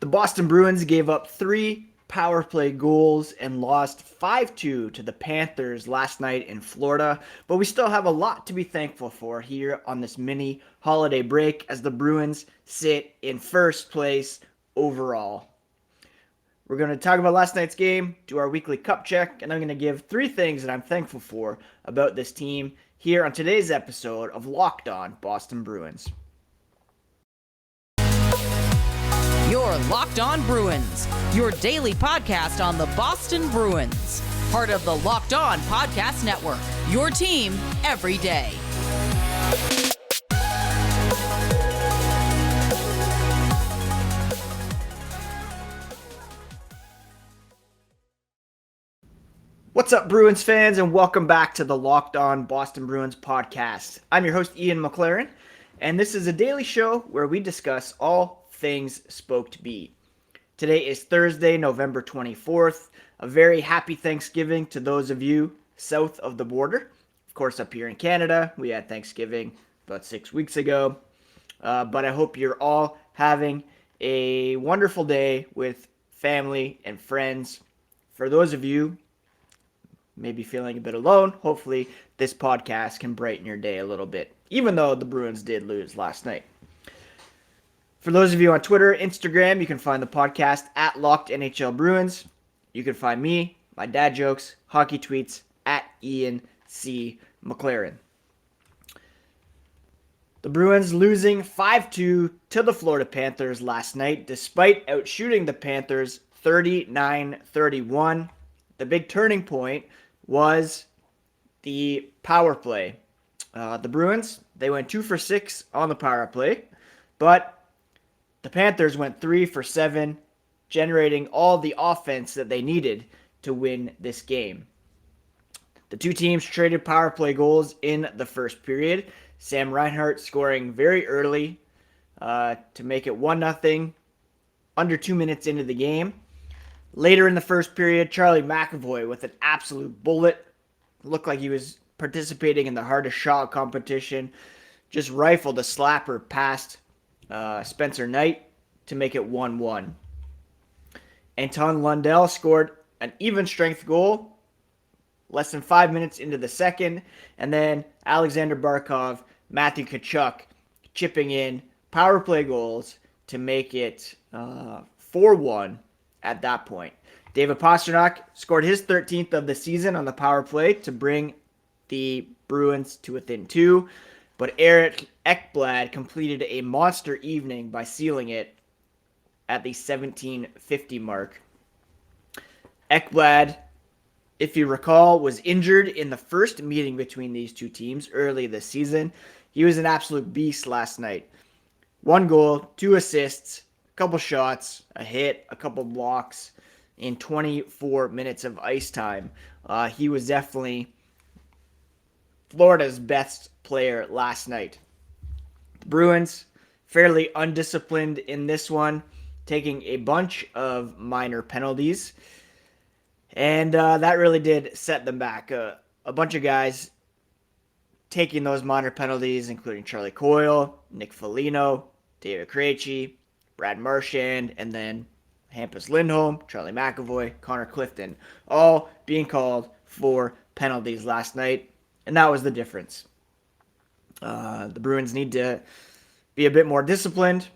The Boston Bruins gave up 3 power play goals and lost 5-2 to the Panthers last night in Florida, but we still have a lot to be thankful for here on this mini holiday break as the Bruins sit in first place overall. We're going to talk about last night's game, do our weekly cup check, and I'm going to give 3 things that I'm thankful for about this team here on today's episode of Locked On Boston Bruins. You're Locked On Bruins, your daily podcast on the Boston Bruins. Part of the Locked On Podcast Network, your team every day. What's up, Bruins fans, and welcome back to the Locked On Boston Bruins podcast. I'm your host, Ian McLaren, and this is a daily show where we discuss all things spoke to be. Today is Thursday, November 24th. A very happy Thanksgiving to those of you south of the border. Of course, up here in Canada, we had Thanksgiving about 6 weeks ago. But I hope you're all having a wonderful day with family and friends. For those of you maybe feeling a bit alone, hopefully this podcast can brighten your day a little bit, even though the Bruins did lose last night. For those of you on Twitter, Instagram, you can find the podcast at Locked NHL Bruins. You can find me, my dad jokes, hockey tweets at Ian C. McLaren. The Bruins losing 5-2 to the Florida Panthers last night, despite outshooting the Panthers 39-31. The big turning point was the power play. The Bruins, they went 2 for 6 on the power play, but the Panthers went 3 for 7, generating all the offense that they needed to win this game. The two teams traded power play goals in the first period. Sam Reinhart scoring very early to make it 1-0 under 2 minutes into the game. Later in the first period, Charlie McAvoy with an absolute bullet. Looked like he was participating in the hardest shot competition. Just rifled a slapper past Spencer Knight to make it 1-1. Anton Lundell scored an even strength goal less than 5 minutes into the second, and then Alexander Barkov, Matthew Tkachuk chipping in power play goals to make it 4-1 at that point. David Pastrnak scored his 13th of the season on the power play to bring the Bruins to within 2. But Eric Ekblad completed a monster evening by sealing it at the 17:50 mark. Ekblad, if you recall, was injured in the first meeting between these two teams early this season. He was an absolute beast last night. 1 goal, 2 assists, a couple shots, a hit, a couple blocks in 24 minutes of ice time. He was definitely Florida's best player last night. The Bruins, fairly undisciplined in this one, taking a bunch of minor penalties. And that really did set them back. A bunch of guys taking those minor penalties, including Charlie Coyle, Nick Foligno, David Krejci, Brad Marchand, and then Hampus Lindholm, Charlie McAvoy, Connor Clifton, all being called for penalties last night. And that was the difference. The Bruins need to be a bit more disciplined.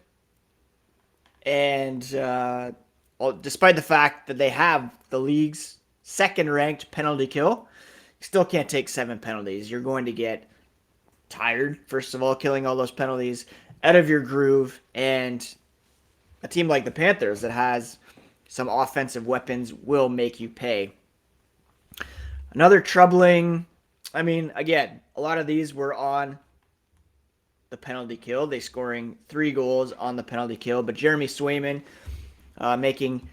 And despite the fact that they have the league's second-ranked penalty kill, you still can't take 7 penalties. You're going to get tired, first of all, killing all those penalties, out of your groove. And a team like the Panthers that has some offensive weapons will make you pay. Another troubling... again, a lot of these were on the penalty kill. They scoring 3 goals on the penalty kill. But Jeremy Swayman making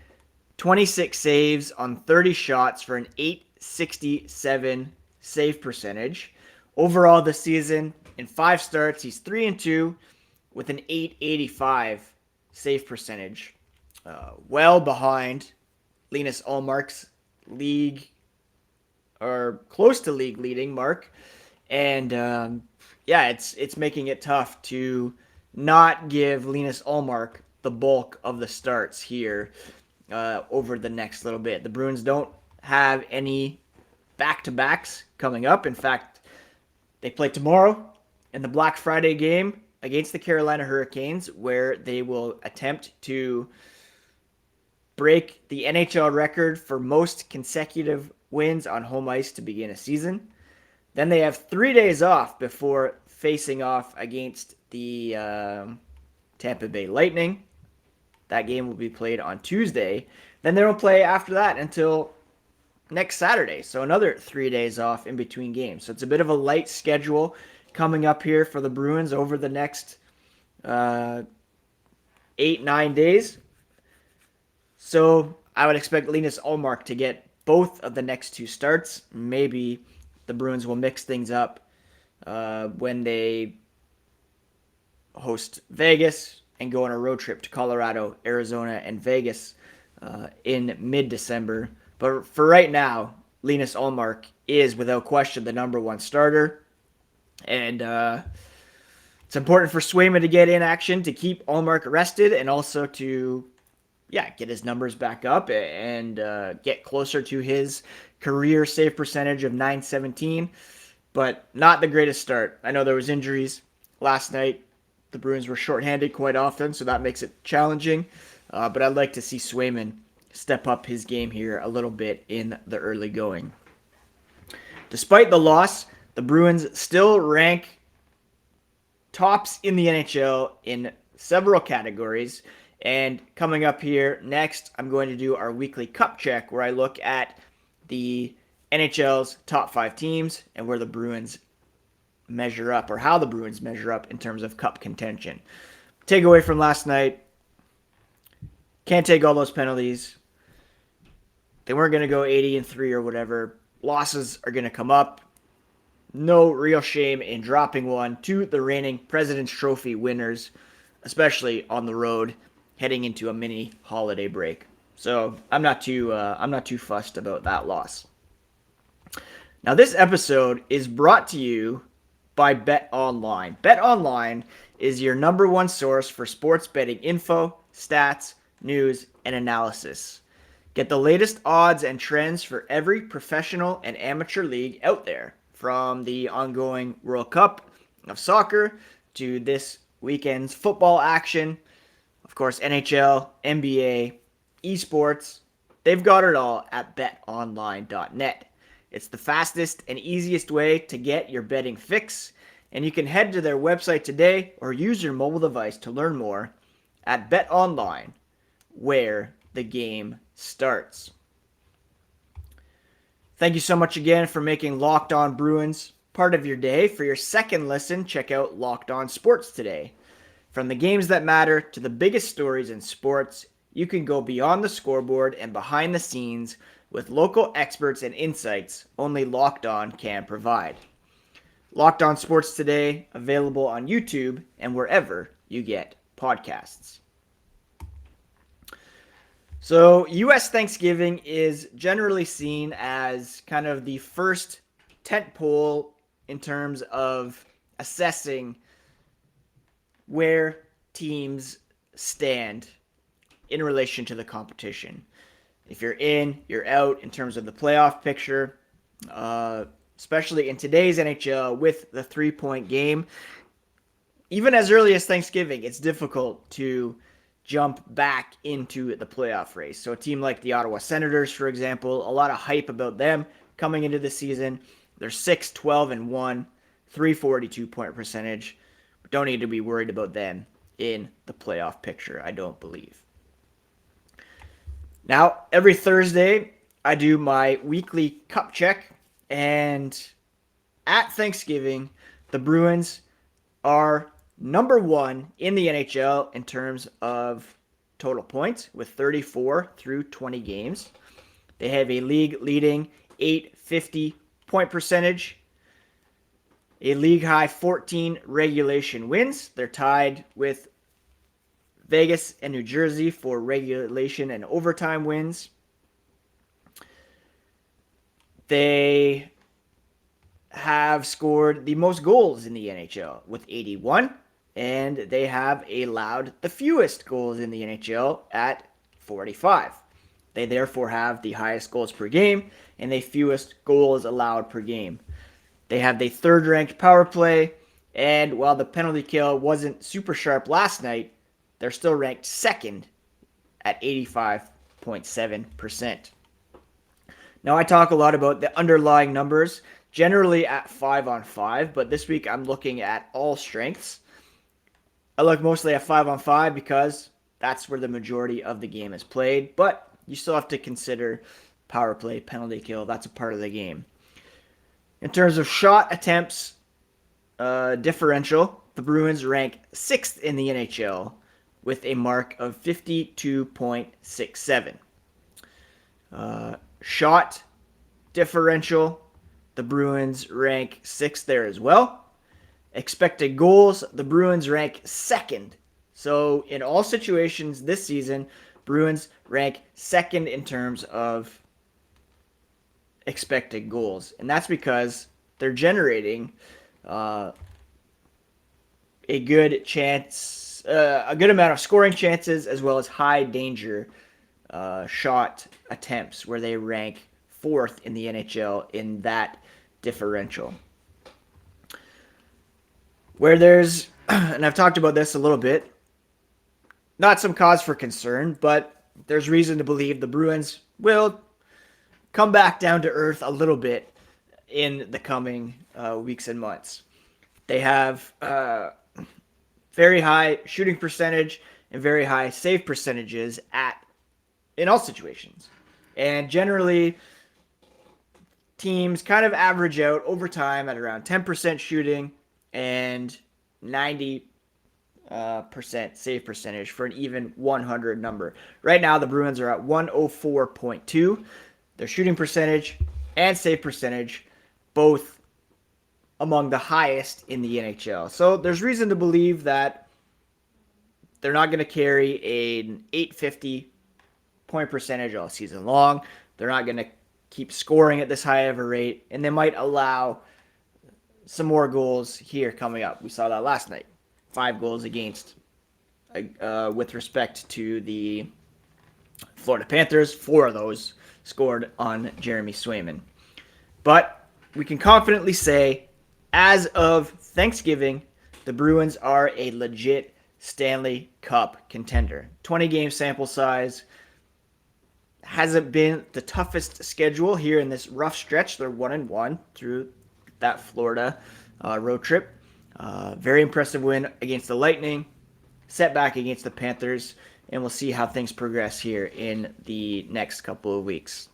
26 saves on 30 shots for an .867 save percentage. Overall this season, in 5 starts, he's 3-2 with an .885 save percentage. Well behind Linus Ullmark's league, or close to league leading mark. And it's making it tough to not give Linus Ullmark the bulk of the starts here over the next little bit. The Bruins don't have any back-to-backs coming up. In fact, they play tomorrow in the Black Friday game against the Carolina Hurricanes, where they will attempt to break the NHL record for most consecutive wins on home ice to begin a season. Then they have 3 days off before facing off against the Tampa Bay Lightning. That game will be played on Tuesday. Then they won't play after that until next Saturday. So another 3 days off in between games. So it's a bit of a light schedule coming up here for the Bruins over the next 8-9 days. So I would expect Linus Ullmark to get both of the next 2 starts. Maybe the Bruins will mix things up when they host Vegas and go on a road trip to Colorado, Arizona, and Vegas in mid-December. But for right now, Linus Ullmark is without question the number 1 starter. And it's important for Swayman to get in action to keep Ullmark rested and also to get his numbers back up and get closer to his career save percentage of .917. But not the greatest start. I know there was injuries last night. The Bruins were shorthanded quite often, so that makes it challenging. But I'd like to see Swayman step up his game here a little bit in the early going. Despite the loss, the Bruins still rank tops in the NHL in several categories. And coming up here next, I'm going to do our weekly cup check where I look at the NHL's top 5 teams and where the Bruins measure up, or how the Bruins measure up in terms of cup contention. Takeaway from last night, can't take all those penalties. They weren't going to go 80-3 or whatever. Losses are going to come up. No real shame in dropping one to the reigning President's Trophy winners, especially on the road heading into a mini holiday break. So I'm not too fussed about that loss. Now this episode is brought to you by BetOnline. BetOnline is your number 1 source for sports betting info, stats, news, and analysis. Get the latest odds and trends for every professional and amateur league out there, from the ongoing World Cup of soccer to this weekend's football action. Of course, NHL, NBA, esports, they've got it all at betonline.net. It's the fastest and easiest way to get your betting fix, and you can head to their website today or use your mobile device to learn more at BetOnline, where the game starts. Thank you so much again for making Locked On Bruins part of your day. For your second listen, check out Locked On Sports today. From the games that matter to the biggest stories in sports, you can go beyond the scoreboard and behind the scenes with local experts and insights only Locked On can provide. Locked On Sports today, available on YouTube and wherever you get podcasts. So, U.S. Thanksgiving is generally seen as kind of the first tentpole in terms of assessing where teams stand in relation to the competition. If you're in, you're out in terms of the playoff picture, especially in today's NHL with the 3-point game. Even as early as Thanksgiving, it's difficult to jump back into the playoff race. So a team like the Ottawa Senators, for example, a lot of hype about them coming into the season. They're 6-12-1, 342-point percentage. Don't need to be worried about them in the playoff picture, I don't believe. Now, every Thursday, I do my weekly cup check, and at Thanksgiving, the Bruins are number 1 in the NHL in terms of total points with 34 through 20 games. They have a league-leading .850 point percentage, a league-high 14 regulation wins. They're tied with Vegas and New Jersey for regulation and overtime wins. They have scored the most goals in the NHL with 81. and they have allowed the fewest goals in the NHL at 45. They therefore have the highest goals per game and the fewest goals allowed per game. They have the third-ranked power play, and while the penalty kill wasn't super sharp last night, they're still ranked second at 85.7%. Now, I talk a lot about the underlying numbers, generally at 5-on-5, but this week I'm looking at all strengths. I look mostly at 5-on-5 because that's where the majority of the game is played, but you still have to consider power play, penalty kill. That's a part of the game. In terms of shot attempts differential, the Bruins rank 6th in the NHL with a mark of 52.67. Shot differential, the Bruins rank 6th there as well. Expected goals, the Bruins rank 2nd. So in all situations this season, Bruins rank 2nd in terms of expected goals. And that's because they're generating a good amount of scoring chances as well as high danger shot attempts, where they rank 4th in the NHL in that differential. Where there's, and I've talked about this a little bit, not some cause for concern, but there's reason to believe the Bruins will come back down to earth a little bit in the coming weeks and months. They have very high shooting percentage and very high save percentages in all situations. And generally, teams kind of average out over time at around 10% shooting and 90% save percentage for an even 100 number. Right now, the Bruins are at 104.2. Their shooting percentage and save percentage, both among the highest in the NHL. So there's reason to believe that they're not going to carry an 850 point percentage all season long. They're not going to keep scoring at this high of a rate, and they might allow some more goals here coming up. We saw that last night. 5 goals against with respect to the Florida Panthers. 4 of those scored on Jeremy Swayman. But we can confidently say, as of Thanksgiving, the Bruins are a legit Stanley Cup contender. 20-game sample size. Hasn't been the toughest schedule here in this rough stretch. They're 1-1 through that Florida road trip. Very impressive win against the Lightning. Setback against the Panthers. And we'll see how things progress here in the next couple of weeks.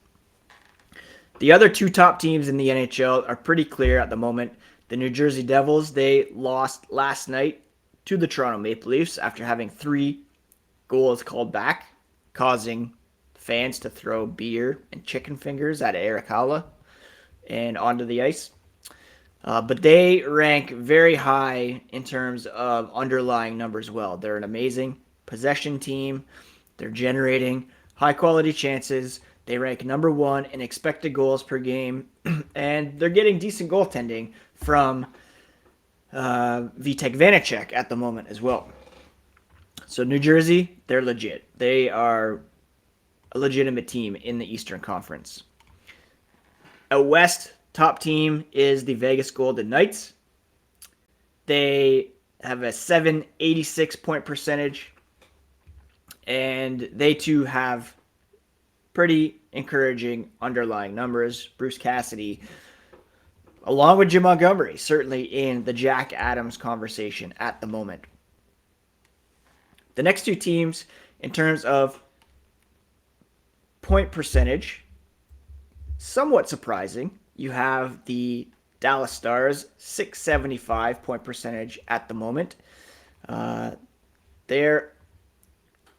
The other 2 top teams in the NHL are pretty clear at the moment. The New Jersey Devils, they lost last night to the Toronto Maple Leafs after having 3 goals called back, causing fans to throw beer and chicken fingers at Eric Haula and onto the ice. But they rank very high in terms of underlying numbers well. They're an amazing possession team. They're generating high-quality chances. They rank number 1 in expected goals per game. And they're getting decent goaltending from Vitek Vanacek at the moment as well. So New Jersey, they're legit. They are a legitimate team in the Eastern Conference. Out West, top team is the Vegas Golden Knights. They have a 786 point percentage, and they too have pretty encouraging underlying numbers. Bruce Cassidy, along with Jim Montgomery, certainly in the Jack Adams conversation at the moment. The next 2 teams, in terms of point percentage, somewhat surprising. You have the Dallas Stars, 675 point percentage at the moment. Their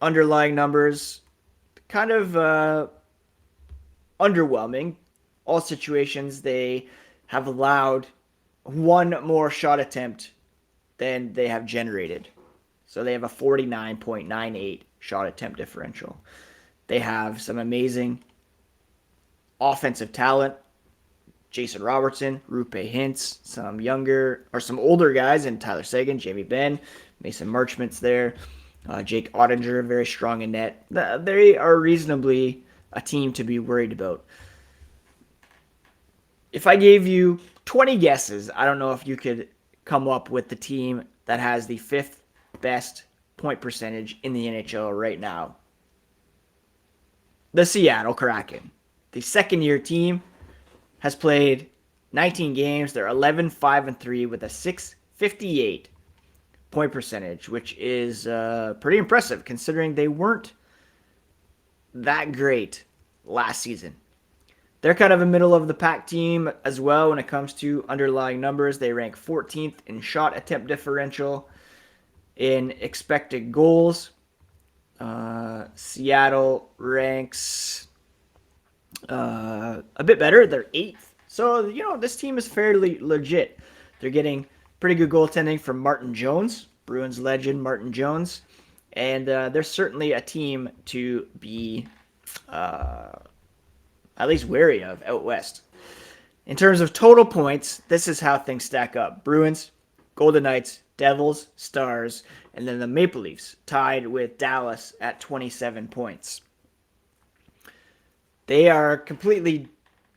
underlying numbers kind of underwhelming. All situations, they have allowed 1 more shot attempt than they have generated. So they have a 49.98 shot attempt differential. They have some amazing offensive talent. Jason Robertson, Rupe Hintz, some older guys in Tyler Seguin, Jamie Benn, Mason Marchment's there. Jake Ottinger, very strong in net. They are reasonably a team to be worried about. If I gave you 20 guesses, I don't know if you could come up with the team that has the 5th best point percentage in the NHL right now. The Seattle Kraken. The second-year team has played 19 games. They're 11-5-3 with a .658 point percentage, which is pretty impressive considering they weren't that great last season. They're kind of a middle-of-the-pack team as well when it comes to underlying numbers. They rank 14th in shot attempt differential, in expected goals. Seattle ranks a bit better. They're 8th. So, this team is fairly legit. They're getting pretty good goaltending from Martin Jones, Bruins legend Martin Jones. And they're certainly a team to be at least wary of out west. In terms of total points, this is how things stack up. Bruins, Golden Knights, Devils, Stars, and then the Maple Leafs tied with Dallas at 27 points. They are completely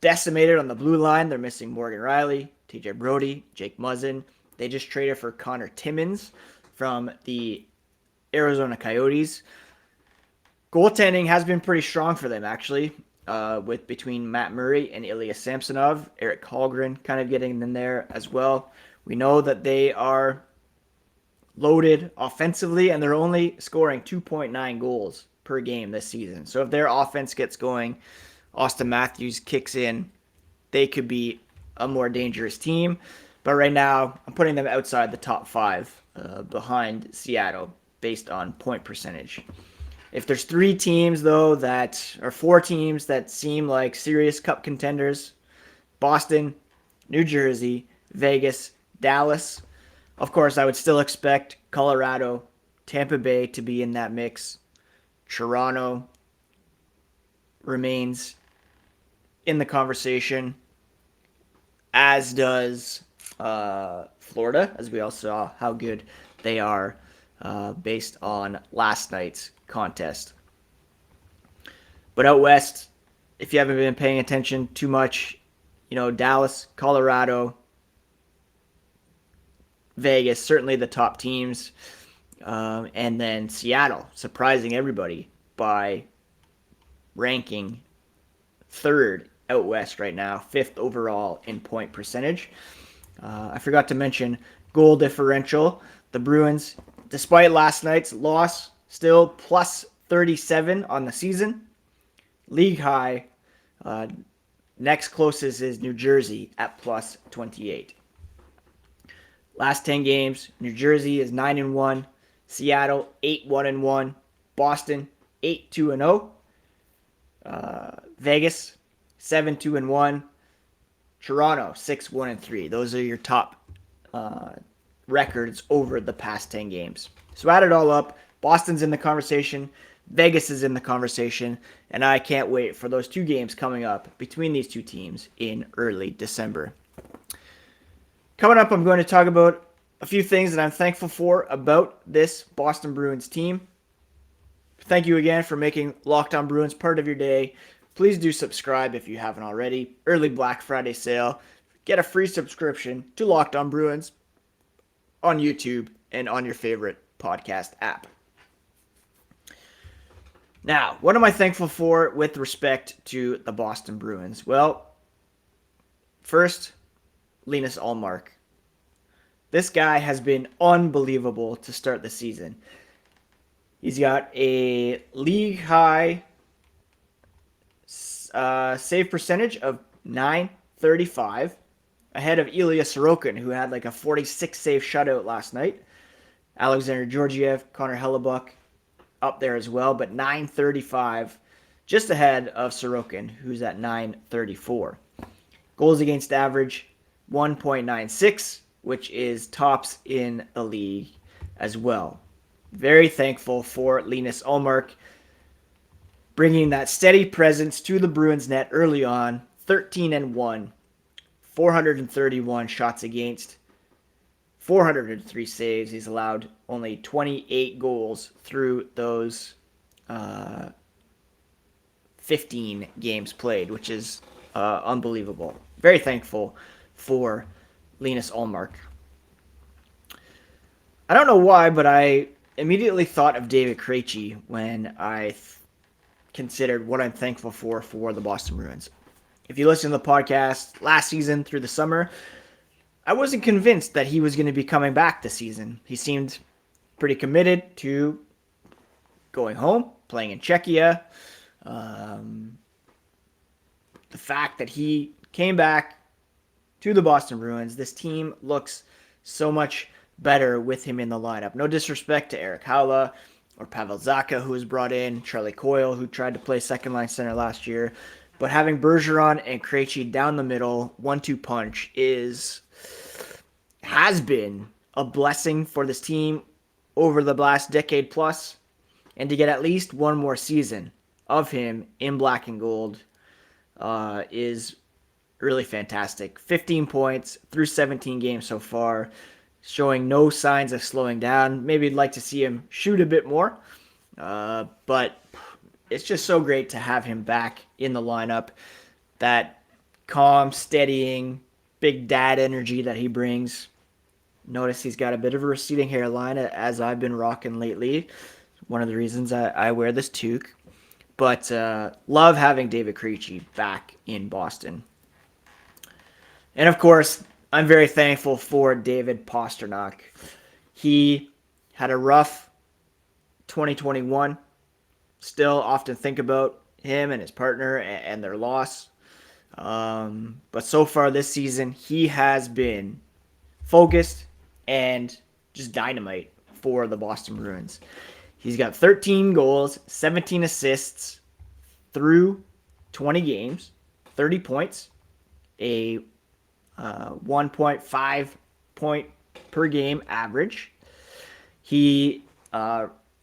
decimated on the blue line. They're missing Morgan Rielly, TJ Brody, Jake Muzzin. They just traded for Connor Timmins from the Arizona Coyotes. Goaltending has been pretty strong for them, actually, with between Matt Murray and Ilya Samsonov. Eric Hallgren kind of getting in there as well. We know that they are loaded offensively, and they're only scoring 2.9 goals per game this season. So if their offense gets going, Austin Matthews kicks in, they could be a more dangerous team. But right now, I'm putting them outside the top 5 behind Seattle based on point percentage. If there's 3 teams, though, or 4 teams that seem like serious cup contenders, Boston, New Jersey, Vegas, Dallas. Of course, I would still expect Colorado, Tampa Bay to be in that mix. Toronto remains in the conversation, as does Florida, as we all saw how good they are based on last night's contest. But out west, if you haven't been paying attention too much, Dallas, Colorado, Vegas, certainly the top teams. And then Seattle, surprising everybody by ranking 3rd out west right now, 5th overall in point percentage. I forgot to mention goal differential. The Bruins, despite last night's loss, still plus 37 on the season. League high. Next closest is New Jersey at plus 28. Last 10 games, New Jersey is 9-1, Seattle 8-1-1, Boston 8-2-0, Vegas 7-2-1, Toronto 6-1-3. Those are your top records over the past 10 games. So add it all up, Boston's in the conversation, Vegas is in the conversation, and I can't wait for those 2 games coming up between these 2 teams in early December. Coming up, I'm going to talk about a few things that I'm thankful for about this Boston Bruins team. Thank you again for making Locked On Bruins part of your day. Please do subscribe if you haven't already. Early Black Friday sale. Get a free subscription to Locked On Bruins on YouTube and on your favorite podcast app. Now, what am I thankful for with respect to the Boston Bruins? Well, first, Linus Ullmark. This guy has been unbelievable to start the season. He's got a league high save percentage of .935, ahead of Ilya Sorokin, who had like a 46 save shutout last night. Alexander Georgiev, Connor Hellebuck up there as well, but .935 just ahead of Sorokin, who's at .934. Goals against average 1.96, which is tops in the league as well. Very thankful for Linus Ullmark bringing that steady presence to the Bruins net early on. 13-1, 431 shots against, 403 saves. He's allowed only 28 goals through those 15 games played, which is unbelievable. Very thankful for Linus Ullmark. I don't know why, but I immediately thought of David Krejci when I considered what I'm thankful for the Boston Bruins. If you listen to the podcast last season through the summer, I wasn't convinced that he was going to be coming back this season. He seemed pretty committed to going home, playing in Czechia. The fact that he came back to the Boston Bruins, this team looks so much better with him in the lineup. No disrespect to Eric Haula or Pavel Zacha, who was brought in, Charlie Coyle, who tried to play second-line center last year. But having Bergeron and Krejci down the middle, 1-2 punch, has been a blessing for this team over the last decade plus. And to get at least one more season of him in black and gold is really fantastic. 15 points through 17 games so far, showing no signs of slowing down. Maybe I'd like to see him shoot a bit more, but it's just so great to have him back in the lineup. That calm, steadying, big dad energy that he brings. Notice he's got a bit of a receding hairline, as I've been rocking lately. One of the reasons I wear this toque. But love having David Krejci back in Boston. And of course, I'm very thankful for David Pastrnak. He had a rough 2021. Still often think about him and his partner and their loss. But so far this season, he has been focused and just dynamite for the Boston Bruins. He's got 13 goals, 17 assists through 20 games, 30 points, a 1.5 point per game average. He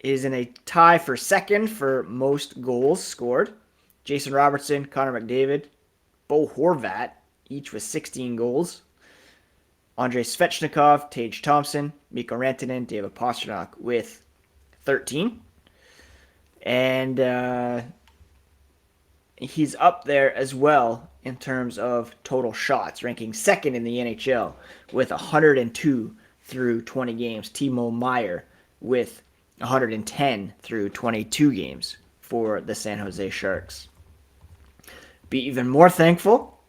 is in a tie for second for most goals scored. Jason Robertson, Connor McDavid, Bo Horvat, each with 16 goals. Andrei Svechnikov, Tage Thompson, Mikko Rantanen, David Pastrnak with 13. And he's up there as well in terms of total shots, ranking second in the NHL with 102 through 20 games. Timo Meier with 110 through 22 games for the San Jose Sharks. Be even more thankful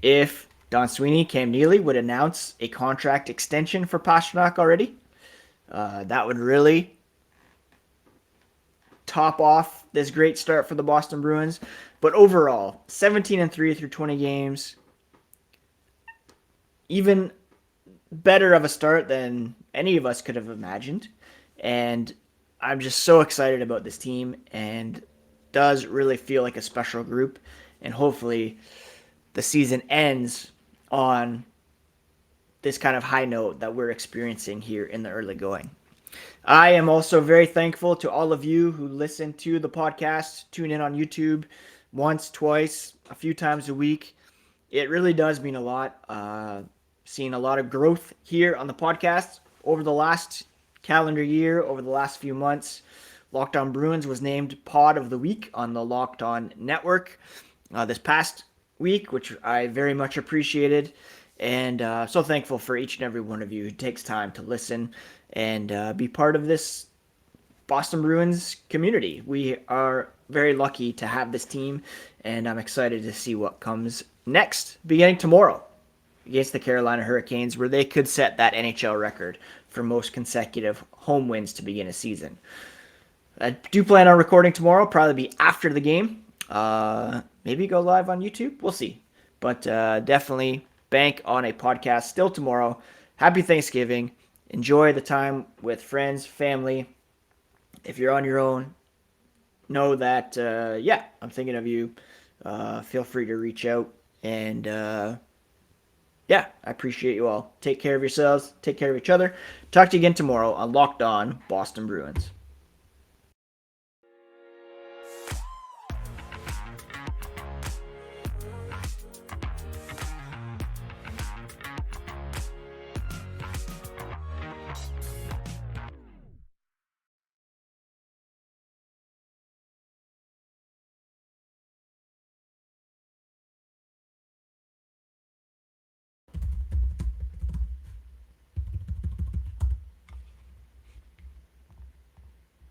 if Don Sweeney, Cam Neely would announce a contract extension for Pastrnak already. That would really top off this great start for the Boston Bruins. But overall, 17-3 through 20 games. Even better of a start than any of us could have imagined. And I'm just so excited about this team, and does really feel like a special group. And hopefully the season ends on this kind of high note that we're experiencing here in the early going. I am also very thankful to all of you who listen to the podcast, tune in on YouTube once, twice, a few times a week. It really does mean a lot. Seeing a lot of growth here on the podcast over the last calendar year, over the last few months. Locked On Bruins was named Pod of the Week on the Locked On Network this past week, which I very much appreciated. And so thankful for each and every one of you who takes time to listen and be part of this Boston Bruins community. We are very lucky to have this team, and I'm excited to see what comes next, beginning tomorrow against the Carolina Hurricanes, where they could set that NHL record for most consecutive home wins to begin a season. I do plan on recording tomorrow, probably be after the game. Maybe go live on YouTube. We'll see. But definitely bank on a podcast still tomorrow. Happy Thanksgiving. Enjoy the time with friends, family. If you're on your own, know that, I'm thinking of you. Feel free to reach out. And, I appreciate you all. Take care of yourselves. Take care of each other. Talk to you again tomorrow on Locked On Boston Bruins.